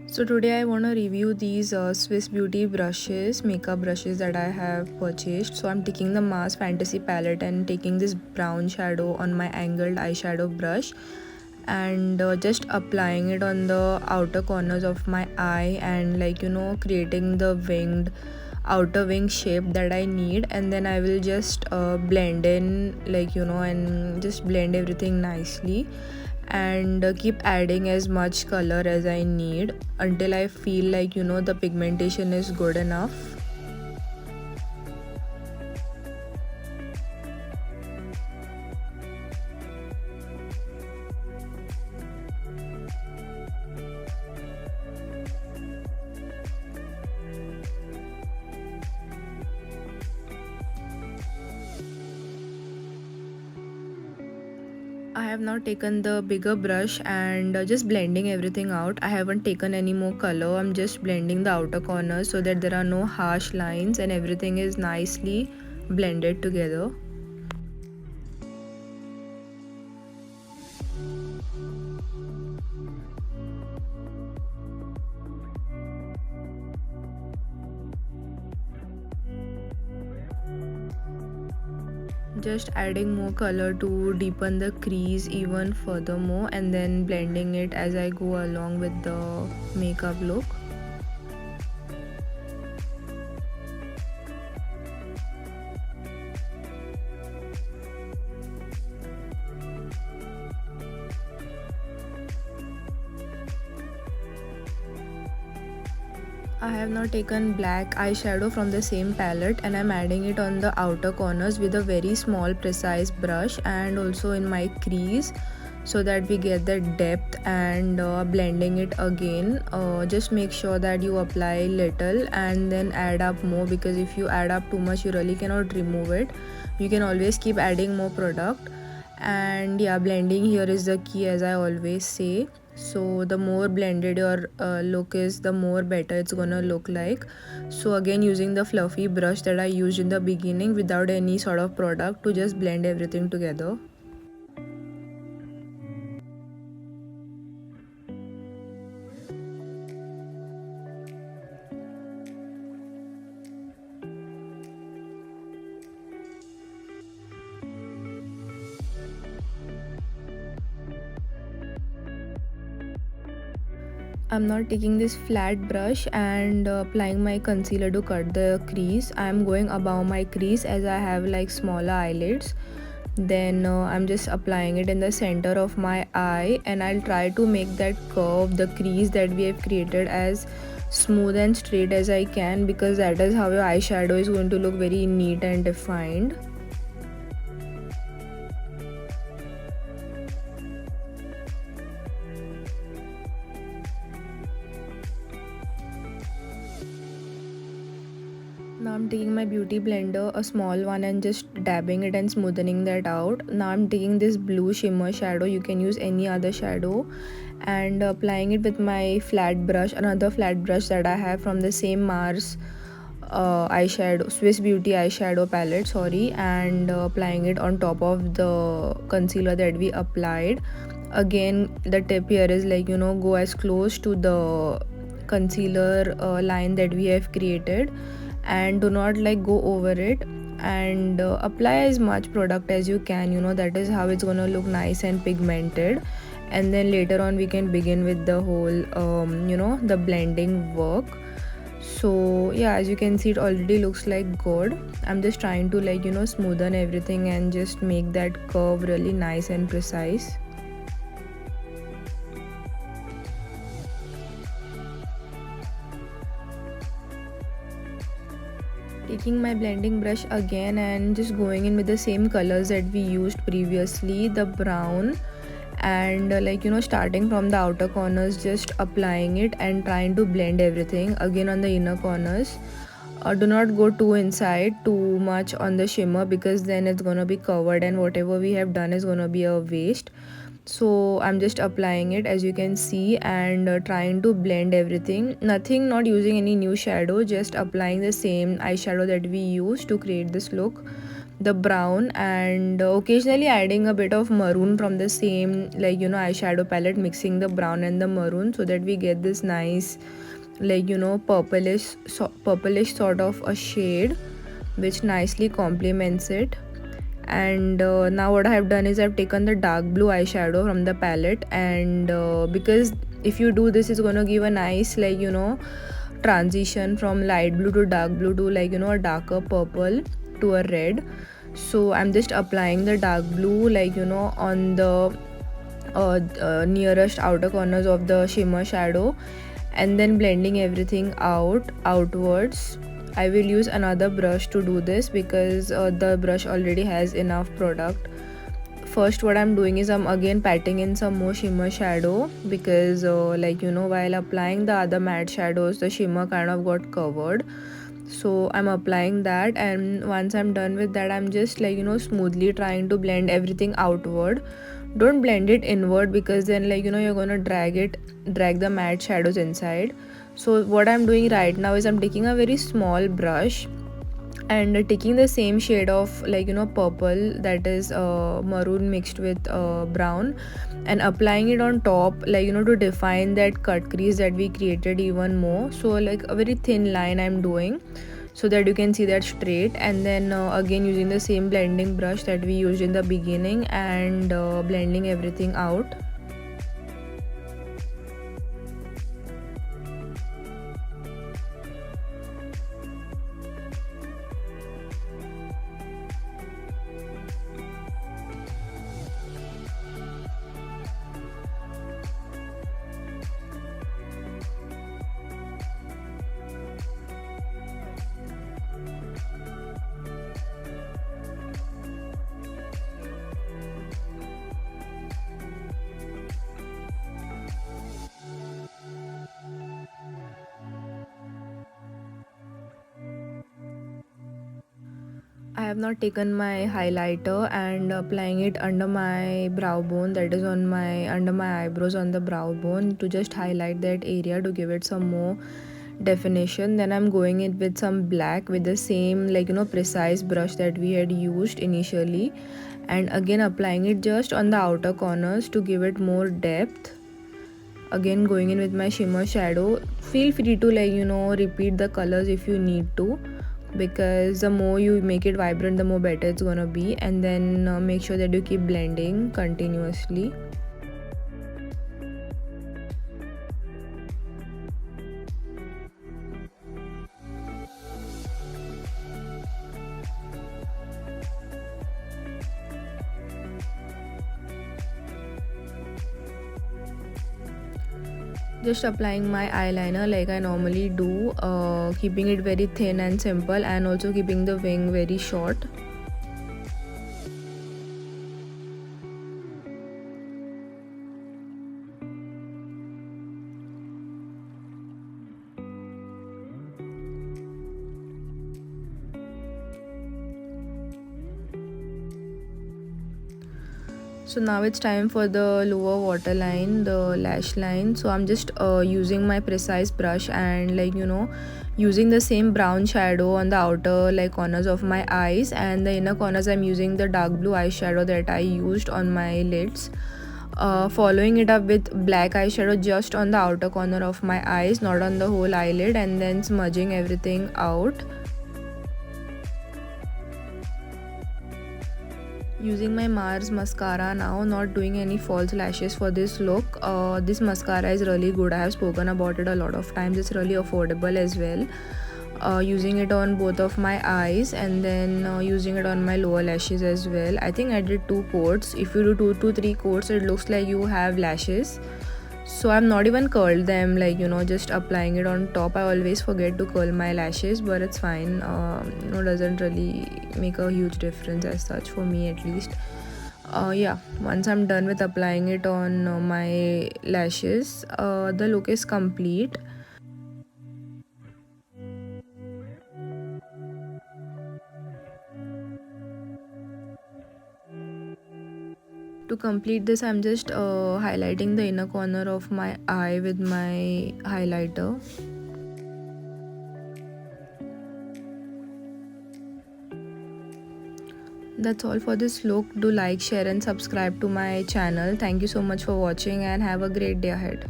So today I want to review these Swiss Beauty brushes, makeup brushes that I have purchased. So I'm taking the Mars Fantasy palette and taking this brown shadow on my angled eyeshadow brush and just applying it on the outer corners of my eye and creating the winged outer wing shape that I need, and then I will just blend in and just blend everything nicely and keep adding as much color as I need until I feel the pigmentation is good enough. I have now taken the bigger brush and just blending everything out. I haven't taken any more color. I'm just blending the outer corners so that there are no harsh lines and everything is nicely blended together. Just adding more color to deepen the crease even furthermore, and then blending it as I go along with the makeup look. I have now taken black eyeshadow from the same palette and I'm adding it on the outer corners with a very small precise brush and also in my crease so that we get the depth, and blending it again. Just make sure that you apply little and then add up more, because if you add up too much you really cannot remove it. You can always keep adding more product, and yeah, blending here is the key, as I always say. So the more blended your look is, the more better it's gonna look like. So again, using the fluffy brush that I used in the beginning without any sort of product to just blend everything together. I'm not taking this flat brush and applying my concealer to cut the crease. I'm going above my crease as I have like smaller eyelids. Then I'm just applying it in the center of my eye, and I'll try to make that curve, the crease that we have created, as smooth and straight as I can, because that is how your eyeshadow is going to look very neat and defined. Now I'm taking my beauty blender, a small one, and just dabbing it and smoothing that out. Now I'm taking this blue shimmer shadow, you can use any other shadow, and applying it with my flat brush, another flat brush that I have from the same Mars eyeshadow, Swiss Beauty eyeshadow palette, sorry, and applying it on top of the concealer that we applied. Again, the tip here is go as close to the concealer line that we have created and do not go over it, and apply as much product as you can, that is how it's gonna look nice and pigmented. And then later on we can begin with the whole the blending work. So yeah, as you can see, it already looks like good. I'm just trying to smoothen everything and just make that curve really nice and precise. Taking my blending brush again and just going in with the same colors that we used previously, the brown, and starting from the outer corners, just applying it and trying to blend everything again on the inner corners. Do not go too inside too much on the shimmer, because then it's gonna be covered and whatever we have done is gonna be a waste. So I'm just applying it, as you can see, and trying to blend everything. Nothing, not using any new shadow, just applying the same eyeshadow that we used to create this look. the brown, and occasionally adding a bit of maroon from the same, like, eyeshadow palette, mixing the brown and the maroon so that we get this nice, like, purplish sort of a shade which nicely complements it. And now what I have done is I've taken the dark blue eyeshadow from the palette, and because if you do this, it's going to give a nice, like, transition from light blue to dark blue to, like, a darker purple to a red. So I'm just applying the dark blue, like, on the nearest outer corners of the shimmer shadow, and then blending everything outwards. I will use another brush to do this because the brush already has enough product. First, what I'm doing is I'm again patting in some more shimmer shadow because like, while applying the other matte shadows, the shimmer kind of got covered. So I'm applying that, and once I'm done with that, I'm just, like, smoothly trying to blend everything outward. Don't blend it inward because then, like, you're gonna drag the matte shadows inside. So what I'm doing right now is I'm taking a very small brush and taking the same shade of, like, purple, that is maroon mixed with brown, and applying it on top, like, to define that cut crease that we created even more. So like a very thin line I'm doing so that you can see that straight, and then again using the same blending brush that we used in the beginning, and blending everything out. I have not taken my highlighter and applying it under my brow bone, that is on my under my eyebrows on the brow bone, to just highlight that area to give it some more definition. Then I'm going in with some black with the same, like, precise brush that we had used initially, and again applying it just on the outer corners to give it more depth. Again going in with my shimmer shadow. Feel free to, like, repeat the colors if you need to, because the more you make it vibrant, the more better it's gonna be. And then make sure that you keep blending continuously. Just applying my eyeliner like I normally do, keeping it very thin and simple, and also keeping the wing very short. So now it's time for the lower waterline, the lash line. So I'm just using my precise brush and, like, using the same brown shadow on the outer, like, corners of my eyes, and the inner corners I'm using the dark blue eyeshadow that I used on my lids. Following it up with black eyeshadow just on the outer corner of my eyes, not on the whole eyelid, and then smudging everything out. Using my Mars mascara now, not doing any false lashes for this look. This mascara is really good. I have spoken about it a lot of times. It's really affordable as well. Using it on both of my eyes, and then using it on my lower lashes as well. I think I did 2 coats. If you do 2 to 3 coats, it looks like you have lashes. So I'm not even curled them, like, just applying it on top. I always forget to curl my lashes, but it's fine. Doesn't really make a huge difference as such, for me at least. Yeah, once I'm done with applying it on my lashes, the look is complete. To complete this, I'm just highlighting the inner corner of my eye with my highlighter. That's all for this look. Do like, share and subscribe to my channel. Thank you so much for watching and have a great day ahead.